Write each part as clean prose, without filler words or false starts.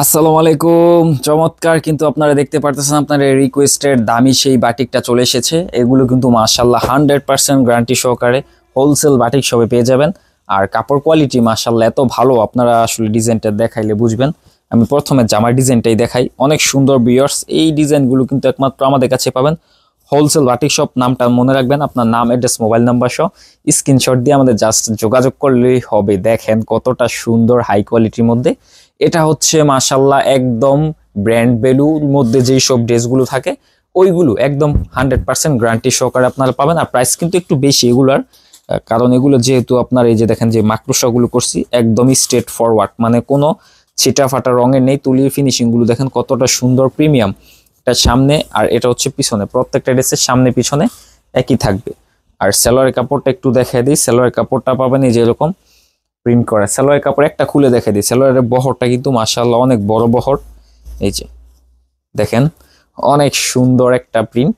আসসালামু আলাইকুম। চমৎকার কিন্তু আপনারা দেখতে পারতেছেন আপনাদের রিকোয়েস্টের দামি সেই বাটিকটা চলে এসেছে। এগুলো কিন্তু মাশাআল্লাহ 100% গ্যারান্টি সহকারে হোলসেল বাটিক সবে পেয়ে যাবেন। আর কাপড় কোয়ালিটি মাশাআল্লাহ এত ভালো, আপনারা আসলে ডিজাইনটা দেখাইলে বুঝবেন। আমি প্রথমে জামার ডিজাইনটাই দেখাই, অনেক সুন্দর ভিউয়ার্স। এই ডিজাইনগুলো কিন্তু একমাত্র আমাদের কাছে পাবেন হোলসেল বাটিক শপ। নামটা মনে রাখবেন, আপনার নাম, অ্যাড্রেস, মোবাইল নাম্বার সহ স্ক্রিনশট দিয়ে আমাদের জাস্ট যোগাযোগ করলেই হবে। দেখেন কতটা সুন্দর হাই কোয়ালিটির মধ্যে। এটা হচ্ছে মাশাআল্লাহ একদম ব্র্যান্ড ভ্যালুর মধ্যে যেই সব ড্রেসগুলো থাকে ওইগুলো একদম 100% গ্যারান্টি সহকারে আপনারা পাবেন। আর প্রাইস কিন্তু একটু বেশি এগুলার, কারণ এগুলো যেহেতু আপনার এই যে দেখেন যে মাকড়সাগুলো করছি একদমই স্ট্রেট ফরওয়ার্ড, মানে কোনো ছিটা ফাটা রঙের নেই। তুলির ফিনিশিংগুলো দেখেন কতটা সুন্দর, প্রিমিয়াম। এটা সামনে আর এটা হচ্ছে পিছনে, প্রত্যেকটা ড্রেসের সামনে পিছনে একই থাকবে। আর সালোয়ারের কাপড়টা একটু দেখাই দিই। সালোয়ারের কাপড়টা পাবেন এই যে এরকম প্রিন্ট করা। সালোয়ারের কাপড় একটা খুলে দেখে দিই। সালোয়ারের বহরটা কিন্তু মাশাআল্লাহ অনেক বড় বহর, এই যে দেখেন অনেক সুন্দর একটা প্রিন্ট।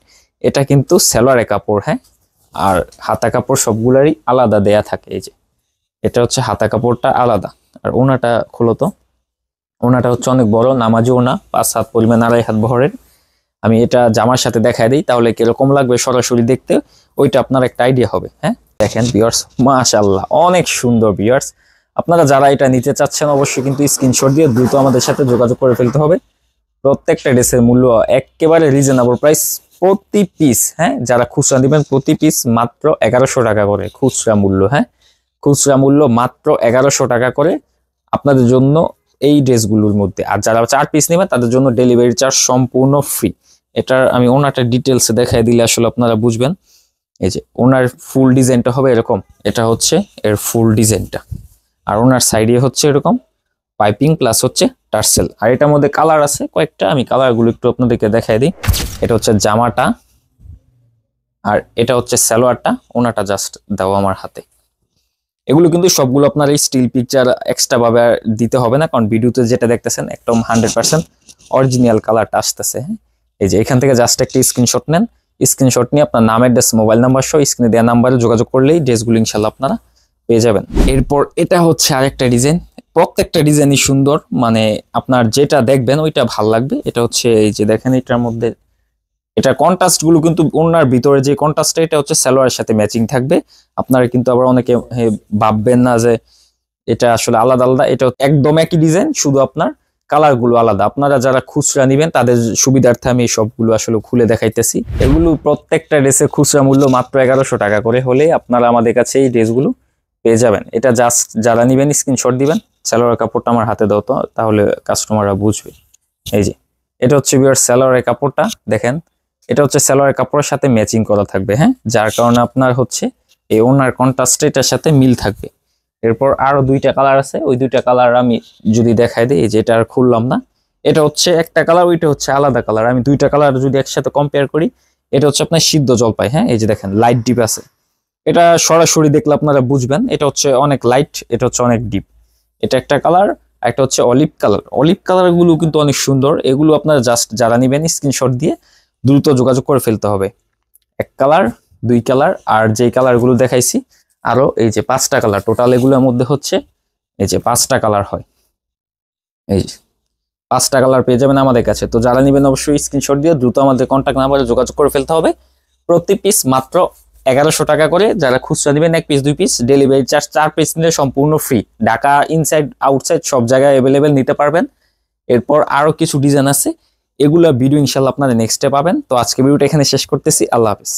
এটা কিন্তু সালোয়ারের কাপড়, হ্যাঁ। আর হাতা কাপড় সবগুলারই আলাদা দেয়া থাকে। এই যে এটা হচ্ছে হাতা কাপড়টা আলাদা। আর ওনাটা খুলো তো, ওনাটা হচ্ছে অনেক বড় নামাজি ওনা, 5 হাত পরিমাণ, 2.5 হাত বহরের। আমি এটা জামার সাথে দেখাই দিই, তাহলে কিরকম লাগবে সরাসরি দেখতে ওইটা আপনার একটা আইডিয়া হবে। হ্যাঁ দেখেন ভিউয়ার্স, মাশাআল্লাহ অনেক সুন্দর ভিউয়ার্স। আপনারা যারা এটা নিতে চাচ্ছেন অবশ্যই কিন্তু স্ক্রিনশট দিয়ে দ্রুত আমাদের সাথে যোগাযোগ করে ফেলতে হবে। প্রত্যেকটা ড্রেসের মূল্য একেবারে রিজনেবল প্রাইস, প্রতি পিস, হ্যাঁ। যারা খুচরা দিবেন প্রতি পিস মাত্র 1100 টাকা করে খুচরা মূল্য, হ্যাঁ। খুচরা মূল্য মাত্র 1100 টাকা করে আপনাদের জন্য এই ড্রেসগুলোর মধ্যে। আর যারা 4 পিস নেবেন তাদের জন্য ডেলিভারি চার্জ সম্পূর্ণ ফ্রি। এটার আমি ওনাটা ডিটেলসে দেখাই দিলে আসলে আপনারা বুঝবেন। এই যে ওনার ফুল ডিজাইনটা হবে এরকম, এটা হচ্ছে এর ফুল ডিজাইনটা। আর ওনার সাইডে হচ্ছে এরকম পাইপিং প্লাস হচ্ছে টার্সেল। আর এটার মধ্যে কালার আছে কয়েকটা, আমি কালারগুলো একটু আপনাদেরকে দেখাই দিই। এটা হচ্ছে জামাটা, আর এটা হচ্ছে সালোয়ারটা। ওনাটা জাস্ট দাও আমার হাতে। এগুলো কিন্তু সবগুলো আপনার এই স্টিল পিকচার এক্সট্রা ভাবে দিতে হবে না, কারণ ভিডিওতে যেটা দেখতেছেন একদম 100% অরিজিনাল কালারটা আসতেছে। হ্যাঁ এই যে এখান থেকে জাস্ট একটা স্ক্রিনশট নেন। স্ক্রিনশট নিয়ে আপনার নাম, অ্যাড্রেস, মোবাইল নাম্বার সহ স্ক্রিনে দেওয়া নাম্বারে যোগাযোগ করলেই ড্রেসগুলো ইনশাল্লাহ আপনারা পেয়ে যাবেন। এরপর এটা হচ্ছে আরেকটা ডিজাইন। প্রত্যেকটা ডিজাইনই সুন্দর, মানে আপনার যেটা দেখবেন ওইটা ভাল লাগবে। এটা হচ্ছে এই যে দেখেন এটার মধ্যে এটা কন্ট্রাস্ট গুলো কিন্তু ওনার ভিতরে যে কন্ট্রাস্টটা এটা হচ্ছে সালোয়ারের সাথে ম্যাচিং থাকবে। আপনারা কিন্তু আবার অনেকে ভাববেন না যে এটা আসলে আলাদা আলাদা, এটা একদম একই ডিজাইন, শুধু আপনার কালার গুলো আলাদা। আপনারা যারা খুচরা নিবেন তাদের সুবিধার্থে আমি সবগুলো আসলে খুলে দেখাইতেছি। এগুলো প্রত্যেকটা ড্রেসের খুচরা মূল্য মাত্র 1100 টাকা করে হলে আপনারা আমাদের কাছে এই ড্রেসগুলো পেয়ে যাবেন। এটা জাস্ট যারা নিবেন স্ক্রিনশট দিবেন। সালোয়ার কাপড়টা আমার হাতে দাও তো, তাহলে কাস্টমাররা বুঝবে। এই যে এটা হচ্ছে ভিউয়ার সালোয়ারের কাপড়টা দেখেন, এটা হচ্ছে সালোয়ারের কাপড়ের সাথে ম্যাচিং করা থাকবে, হ্যাঁ। যার কারণে আপনার হচ্ছে এই ওনার কন্ট্রাস্ট এটার সাথে মিল থাকবে। এরপর আরো 2টা কালার আছে, ওই 2টা কালার আমি যদি দেখাই দিই, এই যে এটা আর খুললাম না। এটা হচ্ছে একটা কালার, ওইটা হচ্ছে আলাদা কালার। আমি 2টা কালার যদি একসাথে কম্পেয়ার করি, এটা হচ্ছে আপনার সিদ্ধ জলপাই, হ্যাঁ। এই যে দেখেন লাইট ডিপ আছে, এটা সরাসরি দেখলে আপনারা বুঝবেন এটা হচ্ছে অনেক লাইট, এটা হচ্ছে অনেক ডিপ। এটা একটা কালার, একটা হচ্ছে অলিভ কালার। অলিভ কালার গুলো কিন্তু অনেক সুন্দর। এগুলো আপনারা জাস্ট যারা নিবেন স্ক্রিনশট দিয়ে দ্রুত যোগাযোগ করে ফেলতে হবে। 1 কালার, 2 কালার, আর যেই কালারগুলো দেখাইছি আরো এই যে 5টা কালার টোটাল। এগুলোর মধ্যে হচ্ছে এই যে 5টা কালার হয়। এই যে 5টা কালার পেয়ে যাবেন আমাদের কাছে। তো যারা নিবেন অবশ্যই স্ক্রিনশট দিয়ে দ্রুত আমাদের কন্ট্যাক্ট নাম্বারে যোগাযোগ করে ফেলতে হবে। প্রতি পিস মাত্র 1100 টাকা করে। যারা খুচরা দিবেন 1 piece 2 piece, delivery charge 4 piece নিলে সম্পূর্ণ ফ্রি। ঢাকা ইনসাইড আউটসাইড সব জায়গায় অ্যাভেলেবেল নিতে পারবেন। এরপর আরো কিছু ডিজাইন আছে, এগুলা ভিডিও ইনশাল্লাহ আপনারা নেক্সটে পাবেন। তো আজকে ভিডিওটা এখানে শেষ করতেছি। আল্লাহ হাফেজ।